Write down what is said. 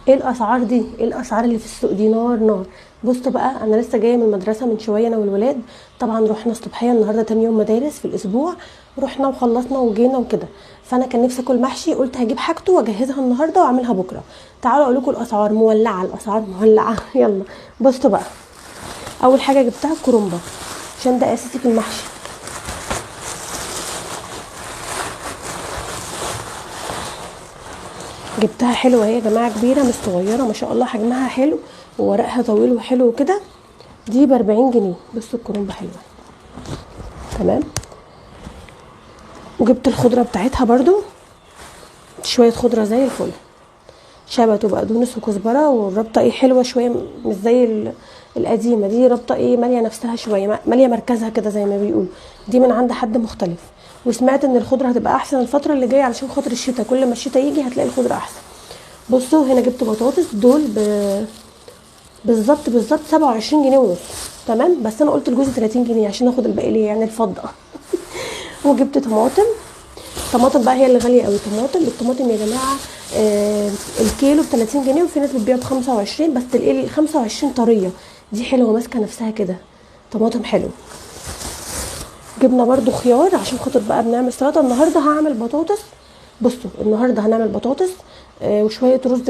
ايه الاسعار دي؟ ايه الاسعار اللي في السوق دي؟ نار نار. بصوا بقى، انا لسه جايه من المدرسه من شويه انا والولاد. طبعا رحنا الصبحيه، النهارده تاني يوم مدارس في الاسبوع. رحنا وخلصنا وجينا وكده. فانا كان نفسي اكل محشي، قلت هجيب حاجته واجهزها النهارده واعملها بكره. تعالوا اقول لكم الاسعار مولعه، الاسعار مولعه. يلا بصوا بقى. اول حاجه جبتها الكرنبه، عشان ده اساسي في المحشي. جبتها حلوه اهي يا جماعه، كبيره مش صغيره، ما شاء الله حجمها حلو وورقها طويل وحلو وكده. دي ب40 جنيه. بصوا الكرنبه حلوه. تمام. وجبت الخضره بتاعتها برضو، شويه خضره زي الفل، شبت وبقدونس وكزبره، والربطه ايه حلوه شويه، مش زي القديمه دي. ربطه ايه ماليه نفسها شويه، ماليه مركزها كده زي ما بيقولوا. دي من عند حد مختلف. وسمعت ان الخضره هتبقى احسن الفتره اللي جايه علشان خاطر الشتاء، كل ما الشتاء يجي هتلاقي الخضره احسن. بصوا هنا جبت بطاطس، دول بالظبط 27 جنيه ونص. تمام. بس انا قلت لجوزي 30 جنيه عشان اخد الباقي ليه، يعني الفضه. وجبت طماطم. طماطم بقى هي اللي غاليه قوي. الطماطم يا جماعه، الكيلو ب 30 جنيه، وفي ناس بتبيعه ب 25، بس ال 25 طريه. دي حلوه ماسكه نفسها كده. طماطم حلو. جبنا برضو خيار عشان خاطر بقى بنعمل سلطه النهارده. هعمل بطاطس. بصوا النهارده هنعمل بطاطس وشويه رز